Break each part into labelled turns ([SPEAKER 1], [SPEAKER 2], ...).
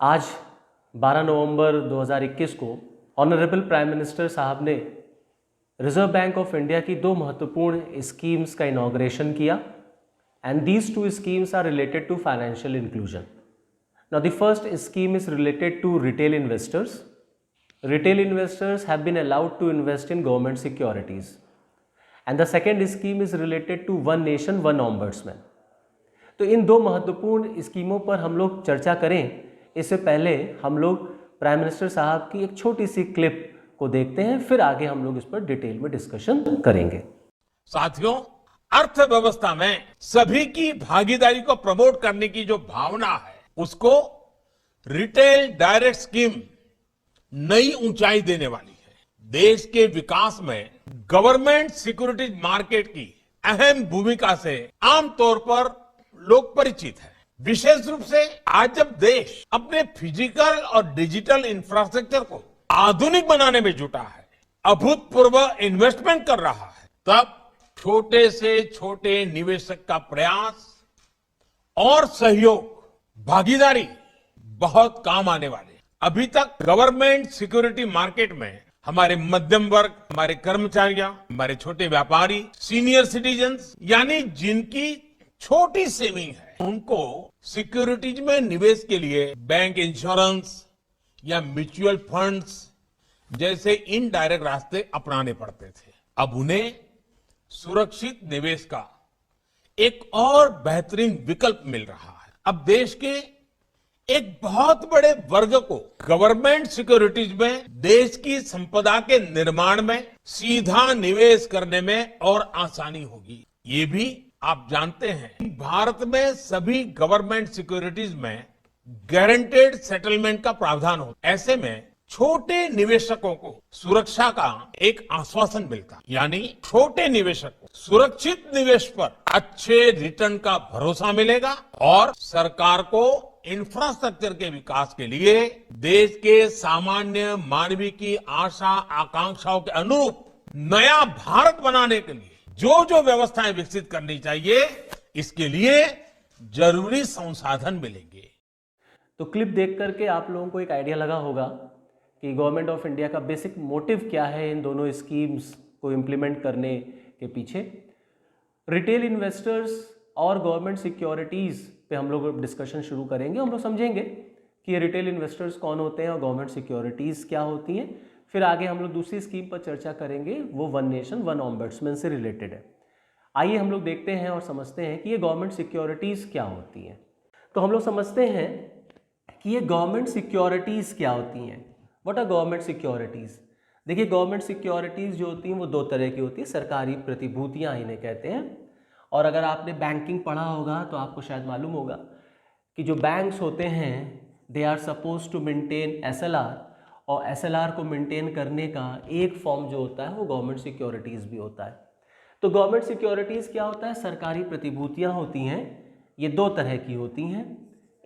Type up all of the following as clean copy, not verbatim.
[SPEAKER 1] आज 12 नवंबर 2021 को honourable prime minister साहब ने रिजर्व बैंक ऑफ इंडिया की दो महत्वपूर्ण स्कीम्स का इनॉग्रेशन किया and these two schemes are related to financial inclusion. Now the first scheme is related to retail investors. Retail investors have been allowed to invest in government securities. And the second scheme is related to one nation one ombudsman. तो इन दो महत्वपूर्ण स्कीमों पर हम लोग चर्चा करें इससे पहले हम लोग प्राइम मिनिस्टर साहब की एक छोटी सी क्लिप को देखते हैं, फिर आगे हम लोग इस पर डिटेल में डिस्कशन करेंगे.
[SPEAKER 2] साथियों, अर्थव्यवस्था में सभी की भागीदारी को प्रमोट करने की जो भावना है उसको रिटेल डायरेक्ट स्कीम नई ऊंचाई देने वाली है. देश के विकास में गवर्नमेंट सिक्योरिटीज मार्केट की अहम भूमिका से आमतौर पर लोग परिचित हैं. विशेष रूप से आज जब देश अपने फिजिकल और डिजिटल इंफ्रास्ट्रक्चर को आधुनिक बनाने में जुटा है, अभूतपूर्व इन्वेस्टमेंट कर रहा है, तब छोटे से छोटे निवेशक का प्रयास और सहयोग, भागीदारी बहुत काम आने वाले हैं. अभी तक गवर्नमेंट सिक्योरिटी मार्केट में हमारे मध्यम वर्ग, हमारे कर्मचारियां, हमारे छोटे व्यापारी, सीनियर सिटीजन्स यानी जिनकी छोटी सेविंग है, उनको सिक्योरिटीज में निवेश के लिए बैंक इंश्योरेंस या म्यूचुअल फंड्स जैसे इनडायरेक्ट रास्ते अपनाने पड़ते थे. अब उन्हें सुरक्षित निवेश का एक और बेहतरीन विकल्प मिल रहा है. अब देश के एक बहुत बड़े वर्ग को गवर्नमेंट सिक्योरिटीज में देश की संपदा के निर्माण में सीधा निवेश करने में और आसानी होगी. ये भी आप जानते हैं भारत में सभी गवर्नमेंट सिक्योरिटीज में गारंटेड सेटलमेंट का प्रावधान होता है. ऐसे में छोटे निवेशकों को सुरक्षा का एक आश्वासन मिलता है. यानी छोटे निवेशक को सुरक्षित निवेश पर अच्छे रिटर्न का भरोसा मिलेगा और सरकार को इंफ्रास्ट्रक्चर के विकास के लिए देश के सामान्य मानवी की आशा आकांक्षाओं के अनुरूप नया भारत बनाने के लिए जो जो व्यवस्थाएं विकसित करनी चाहिए, इसके लिए जरूरी संसाधन मिलेंगे.
[SPEAKER 1] तो क्लिप देख करके आप लोगों को एक आइडिया लगा होगा कि गवर्नमेंट ऑफ इंडिया का बेसिक मोटिव क्या है इन दोनों स्कीम्स को इम्प्लीमेंट करने के पीछे. रिटेल इन्वेस्टर्स और गवर्नमेंट सिक्योरिटीज़ पे हम लोग डिस्कशन शुरू करेंगे. हम लोग समझेंगे कि ये रिटेल इन्वेस्टर्स कौन होते हैं और गवर्नमेंट सिक्योरिटीज़ क्या होती हैं. फिर आगे हम लोग दूसरी स्कीम पर चर्चा करेंगे, वो वन नेशन वन ऑम्बड्समैन से रिलेटेड है. आइए हम लोग देखते हैं और समझते हैं कि ये गवर्नमेंट सिक्योरिटीज़ क्या होती हैं. तो हम लोग समझते हैं कि ये गवर्नमेंट सिक्योरिटीज़ क्या होती हैं. What are government securities? देखिए, गवर्नमेंट सिक्योरिटीज़ जो होती हैं वो दो तरह की होती है. सरकारी प्रतिभूतियाँ इन्हें कहते हैं. और अगर आपने बैंकिंग पढ़ा होगा तो आपको शायद मालूम होगा कि जो बैंक्स होते हैं they are suppose to maintain SLR, और SLR को मेंटेन करने का एक फॉर्म जो होता है वो गवर्नमेंट सिक्योरिटीज़ भी होता है. तो गवर्नमेंट सिक्योरिटीज़ क्या होता है? सरकारी प्रतिभूतियाँ होती हैं. ये दो तरह की होती हैं.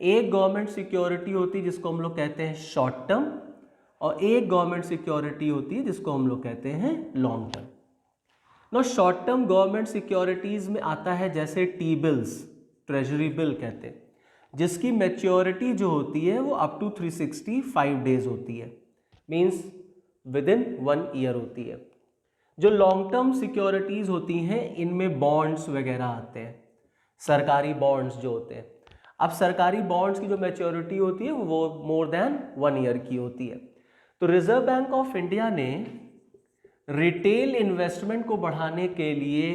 [SPEAKER 1] एक गवर्नमेंट सिक्योरिटी होती है जिसको हम लोग कहते हैं शॉर्ट टर्म, और एक गवर्नमेंट सिक्योरिटी होती है जिसको हम लोग कहते हैं long term. No, short term government securities में आता है जैसे टी बिल्स, ट्रेजरी बिल कहते हैं, जिसकी मैच्योरिटी जो होती है वो अप टू 365 डेज होती है, मीन्स विद इन 1 ईयर होती है. जो लॉन्ग टर्म सिक्योरिटीज़ होती हैं इनमें बॉन्ड्स वगैरह आते हैं, सरकारी बॉन्ड्स जो होते हैं. अब सरकारी बॉन्ड्स की जो मैच्योरिटी होती है वो मोर देन 1 ईयर की होती है. तो रिजर्व बैंक ऑफ इंडिया ने रिटेल इन्वेस्टमेंट को बढ़ाने के लिए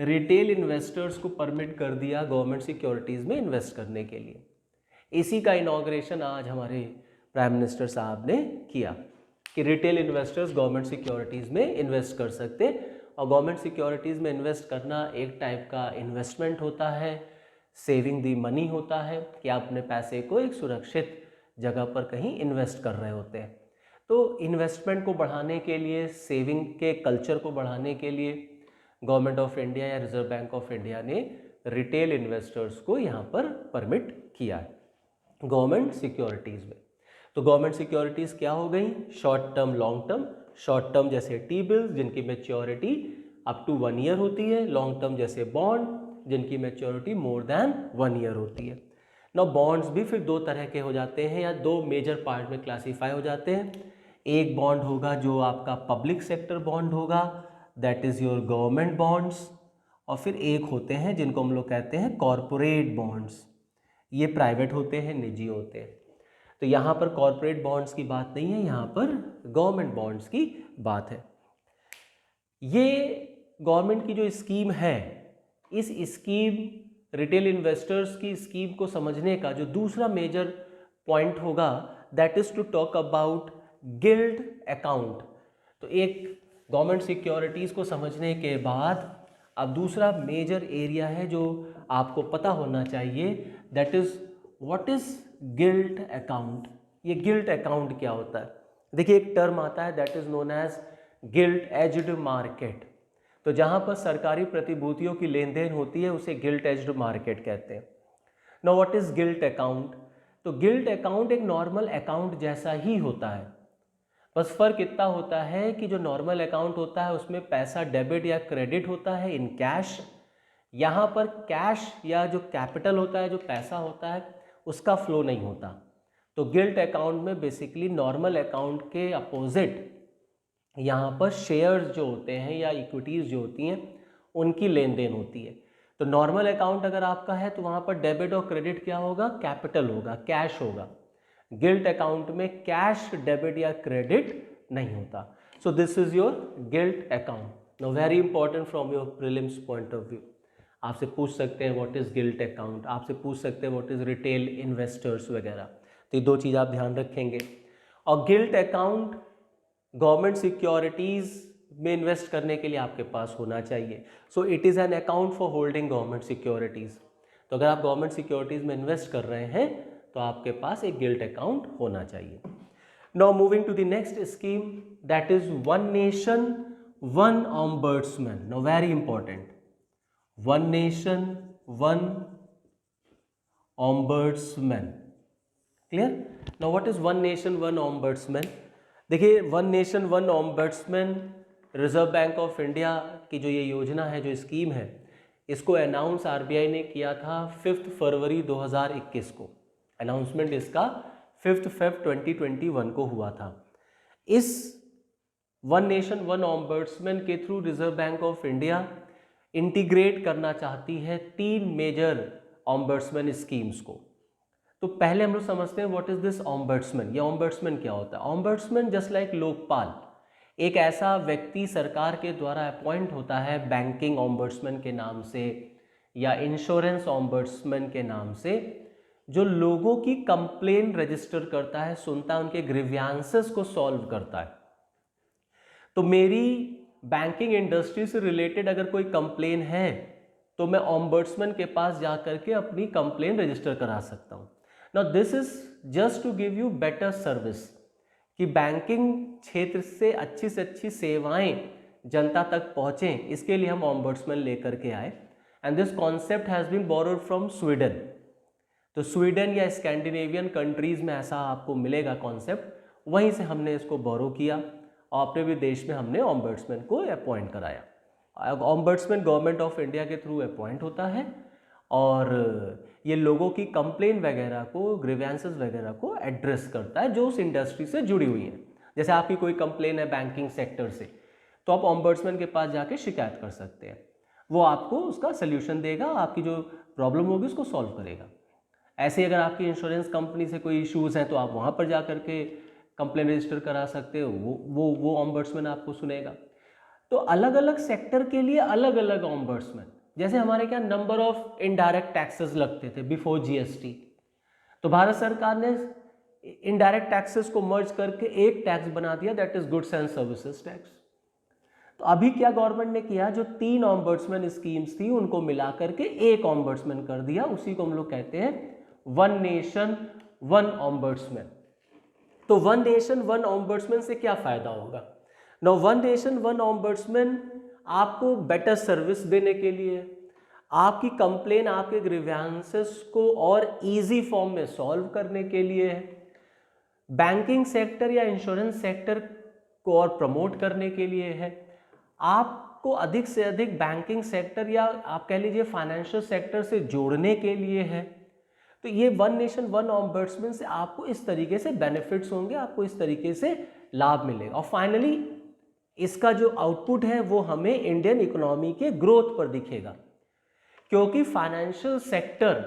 [SPEAKER 1] रिटेल इन्वेस्टर्स को परमिट कर दिया गवर्नमेंट सिक्योरिटीज़ में इन्वेस्ट करने के लिए. इसी का इनॉग्रेशन आज हमारे प्राइम मिनिस्टर साहब ने किया कि रिटेल इन्वेस्टर्स गवर्नमेंट सिक्योरिटीज़ में इन्वेस्ट कर सकते. और गवर्नमेंट सिक्योरिटीज़ में इन्वेस्ट करना एक टाइप का इन्वेस्टमेंट होता है, सेविंग दी मनी होता है कि आप अपने पैसे को एक सुरक्षित जगह पर कहीं इन्वेस्ट कर रहे होते हैं. तो इन्वेस्टमेंट को बढ़ाने के लिए, सेविंग के कल्चर को बढ़ाने के लिए गवर्नमेंट ऑफ इंडिया या रिजर्व बैंक ऑफ इंडिया ने रिटेल इन्वेस्टर्स को यहाँ पर परमिट किया है गवर्नमेंट सिक्योरिटीज़ में. तो गवर्नमेंट सिक्योरिटीज़ क्या हो गई? Short term, long term. Short term जैसे टी बिल्स जिनकी मैच्योरिटी अप टू 1 ईयर होती है, लॉन्ग टर्म जैसे बॉन्ड जिनकी मैच्योरिटी मोर देन 1 ईयर होती है. नाउ बॉन्ड्स भी फिर दो तरह के हो जाते हैं या दो मेजर पार्ट में क्लासीफाई हो जाते हैं। एक बॉन्ड होगा जो आपका पब्लिक सेक्टर बॉन्ड होगा, that is your government bonds, और फिर एक होते हैं जिनको हम लोग कहते हैं कॉरपोरेट बॉन्ड्स, ये प्राइवेट होते हैं, निजी होते हैं। तो यहाँ पर कॉरपोरेट बॉन्ड्स की बात नहीं है, यहाँ पर गवर्नमेंट बॉन्ड्स की बात है। ये गवर्नमेंट की जो स्कीम है, इस स्कीम रिटेल इन्वेस्टर्स की स्कीम को समझने का जो दूसरा मेजर पॉइंट होगा, that is to talk about gilt account. तो एक गवर्नमेंट सिक्योरिटीज़ को समझने के बाद अब दूसरा मेजर एरिया है जो आपको पता होना चाहिए, that is what is gilt account. ये गिल्ट अकाउंट क्या होता है? देखिए, एक टर्म आता है that is known as gilt edged market. तो जहां पर सरकारी प्रतिभूतियों की लेन देन होती है उसे गिल्ट एज्ड मार्केट कहते हैं। Now what is gilt account? तो गिल्ट अकाउंट एक नॉर्मल अकाउंट जैसा ही होता है, बस फर्क इतना होता है कि जो नॉर्मल अकाउंट होता है उसमें पैसा डेबिट या क्रेडिट होता है इन कैश। यहाँ पर कैश या जो कैपिटल होता है, जो पैसा होता है, उसका फ्लो नहीं होता। तो गिल्ट अकाउंट में बेसिकली नॉर्मल अकाउंट के अपोजिट यहाँ पर शेयर्स जो होते हैं या इक्विटीज़ जो होती हैं उनकी लेन देन होती है। तो नॉर्मल अकाउंट अगर आपका है तो वहाँ पर डेबिट और क्रेडिट क्या होगा? कैपिटल होगा, कैश होगा। गिल्ट अकाउंट में कैश, डेबिट या क्रेडिट नहीं होता। So this is your gilt account. Now very important from your prelims point of view, आपसे पूछ सकते हैं व्हाट इज गिल्ट अकाउंट, आपसे पूछ सकते हैं व्हाट इज रिटेल इन्वेस्टर्स वगैरह। तो ये दो चीज़ आप ध्यान रखेंगे। और गिल्ट अकाउंट गवर्नमेंट सिक्योरिटीज़ में इन्वेस्ट करने के लिए आपके पास होना चाहिए। So it is an account for holding government securities. तो अगर आप गवर्नमेंट सिक्योरिटीज़ में इन्वेस्ट कर रहे हैं तो आपके पास एक गिल्ट अकाउंट होना चाहिए। Now moving to the next scheme, that is one nation one ombudsman. Now very important, one nation one ombudsman. Clear? Now what is one nation one ombudsman? देखिए, one nation one ombudsman reserve bank of India की जो ये योजना है, जो scheme है, इसको announce RBI ने किया था 5 फरवरी 2021 को। अनाउंसमेंट इसका 5 फेब 2021 को हुआ था। इस वन नेशन वन ऑम्बर्ड्समैन के through reserve bank of India integrate करना चाहती है 3 मेजर ऑम्बर्ड्समैन स्कीम्स को। तो पहले हम लोग समझते हैं व्हाट इज दिस ऑम्बर्ड्समैन। ये ऑम्बर्ड्समैन क्या होता है? ऑम्बर्ड्समैन जस्ट लाइक लोकपाल, एक ऐसा व्यक्ति सरकार के द्वारा अपॉइंट होता है बैंकिंग ऑम्बर्ड्समैन के नाम से या इंश्योरेंस ऑम्बर्ड्समैन के नाम से, जो लोगों की कंप्लेन रजिस्टर करता है, सुनता है, उनके ग्रीवियांसेस को सॉल्व करता है। तो मेरी बैंकिंग इंडस्ट्री से रिलेटेड अगर कोई कंप्लेन है तो मैं ऑम्बर्ड्समैन के पास जा करके अपनी कंप्लेन रजिस्टर करा सकता हूँ। Now this is just to give you better service, कि बैंकिंग क्षेत्र से अच्छी सेवाएं जनता तक पहुँचें, इसके लिए हम ऑम्बर्ड्समैन लेकर के आए। And this concept has been borrowed from Sweden. तो स्वीडन या स्कैंडिनेवियन कंट्रीज़ में ऐसा आपको मिलेगा कॉन्सेप्ट, वहीं से हमने इसको बोरो किया और अपने भी देश में हमने ऑम्बर्ड्समैन को अपॉइंट कराया। ऑम्बर्ड्समैन गवर्नमेंट ऑफ इंडिया के थ्रू अपॉइंट होता है और ये लोगों की कंप्लेन वगैरह को, ग्रीवेंसेस वगैरह को एड्रेस करता है जो उस इंडस्ट्री से जुड़ी हुई है। जैसे आपकी कोई कंप्लेन है बैंकिंग सेक्टर से, तो आप ऑम्बर्ड्समैन के पास जाके शिकायत कर सकते हैं, वो आपको उसका सल्यूशन देगा, आपकी जो प्रॉब्लम होगी उसको सॉल्व करेगा। ऐसे अगर आपकी इंश्योरेंस कंपनी से कोई इश्यूज़ हैं तो आप वहाँ पर जा करके कंप्लेन रजिस्टर करा सकते हो, वो ऑम्बर्ड्समैन आपको सुनेगा। तो अलग अलग सेक्टर के लिए अलग अलग ऑम्बर्ड्समैन। जैसे हमारे क्या नंबर ऑफ इनडायरेक्ट टैक्सेस लगते थे बिफोर जीएसटी, तो भारत सरकार ने इनडायरेक्ट टैक्सेस को मर्ज करके एक टैक्स बना दिया, that is goods and services tax. तो अभी क्या गवर्नमेंट ने किया, जो 3 ऑम्बर्ड्समैन स्कीम्स थी उनको मिला करके एक ऑम्बर्ड्समैन कर दिया, उसी को हम लोग कहते हैं वन नेशन वन ऑम्बर्ड्समैन। तो वन नेशन वन ऑम्बर्ड्समैन से क्या फायदा होगा? Now one nation one ombudsman आपको बेटर सर्विस देने के लिए, आपकी कंप्लेन, आपके ग्रीवेंसेस को और इजी फॉर्म में सॉल्व करने के लिए है, बैंकिंग सेक्टर या इंश्योरेंस सेक्टर को और प्रमोट करने के लिए है, आपको अधिक से अधिक बैंकिंग सेक्टर या आप कह लीजिए फाइनेंशियल सेक्टर से जोड़ने के लिए है, तो ये वन नेशन वन ऑम्बड्समैन से आपको इस तरीके से बेनिफिट्स होंगे, आपको इस तरीके से लाभ मिलेगा। और फाइनली इसका जो आउटपुट है वो हमें इंडियन इकोनॉमी के ग्रोथ पर दिखेगा, क्योंकि फाइनेंशियल सेक्टर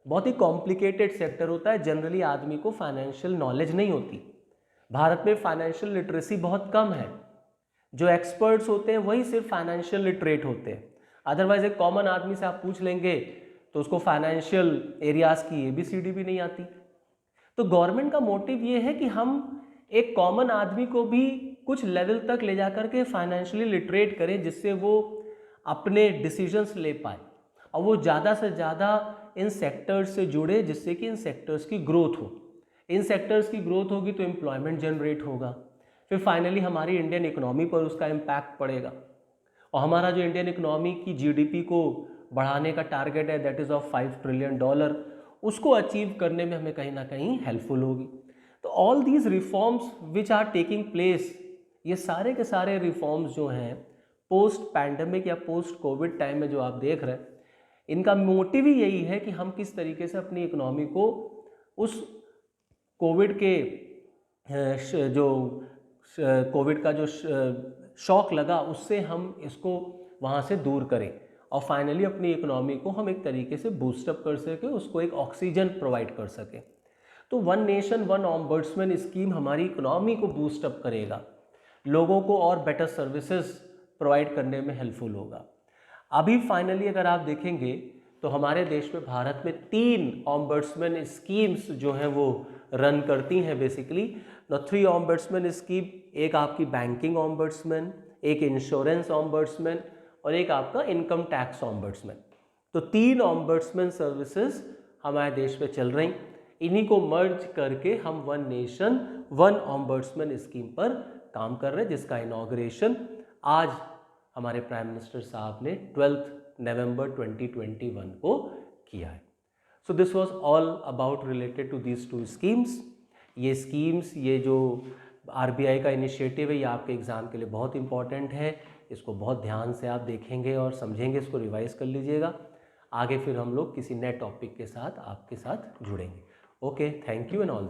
[SPEAKER 1] बहुत ही कॉम्प्लिकेटेड सेक्टर होता है। जनरली आदमी को फाइनेंशियल नॉलेज नहीं होती। भारत में फाइनेंशियल लिटरेसी बहुत कम है। जो एक्सपर्ट्स होते हैं वही सिर्फ फाइनेंशियल लिटरेट होते हैं। अदरवाइज एक कॉमन आदमी से आप पूछ लेंगे तो उसको फाइनेंशियल एरियाज की ABCD भी नहीं आती। तो गवर्नमेंट का मोटिव ये है कि हम एक कॉमन आदमी को भी कुछ लेवल तक ले जाकर के फाइनेंशियली लिटरेट करें, जिससे वो अपने डिसीजंस ले पाए और वो ज़्यादा से ज़्यादा इन सेक्टर्स से जुड़े, जिससे कि इन सेक्टर्स की ग्रोथ हो। इन सेक्टर्स की ग्रोथ होगी तो एम्प्लॉयमेंट जनरेट होगा, फिर फाइनली हमारी इंडियन इकोनॉमी पर उसका इम्पैक्ट पड़ेगा। और हमारा जो इंडियन इकोनॉमी की GDP को बढ़ाने का टारगेट है, दैट इज़ ऑफ $5 ट्रिलियन, उसको अचीव करने में हमें कहीं ना कहीं हेल्पफुल होगी। तो all these reforms which are taking place, ये सारे के सारे रिफॉर्म्स जो हैं पोस्ट पैंडमिक या पोस्ट कोविड टाइम में जो आप देख रहे हैं, इनका मोटिव ही यही है कि हम किस तरीके से अपनी इकोनॉमी को उस कोविड के जो कोविड का जो शॉक लगा उससे हम इसको वहाँ से दूर करें और फाइनली अपनी इकोनॉमी को हम एक तरीके से बूस्टअप कर सकें, उसको एक ऑक्सीजन प्रोवाइड कर सकें। तो one nation one ombudsman scheme हमारी इकोनॉमी को बूस्टअप करेगा, लोगों को और बेटर सर्विसेज प्रोवाइड करने में हेल्पफुल होगा। अभी फाइनली अगर आप देखेंगे तो हमारे देश में भारत में 3 ऑम्बड्समैन स्कीम्स जो हैं वो रन करती हैं बेसिकली। 3 ऑम्बड्समैन स्कीम, एक आपकी बैंकिंग ऑम्बड्समैन, एक इंश्योरेंस ऑम्बड्समैन और एक आपका इनकम टैक्स ऑम्बड्समैन। तो 3 ऑम्बड्समैन सर्विसेज हमारे देश में चल रही। इन्हीं को मर्ज करके हम one nation one ombudsman scheme पर काम कर रहे हैं, जिसका इनॉग्रेशन आज हमारे प्राइम मिनिस्टर साहब ने 12 नवंबर 2021 को किया है। So this was all about related to these 2 schemes. ये स्कीम्स, ये जो RBI का इनिशिएटिव है, ये आपके एग्ज़ाम के लिए बहुत इंपॉर्टेंट है। इसको बहुत ध्यान से आप देखेंगे और समझेंगे, इसको रिवाइज कर लीजिएगा। आगे फिर हम लोग किसी नए टॉपिक के साथ आपके साथ जुड़ेंगे। Okay, thank you and all.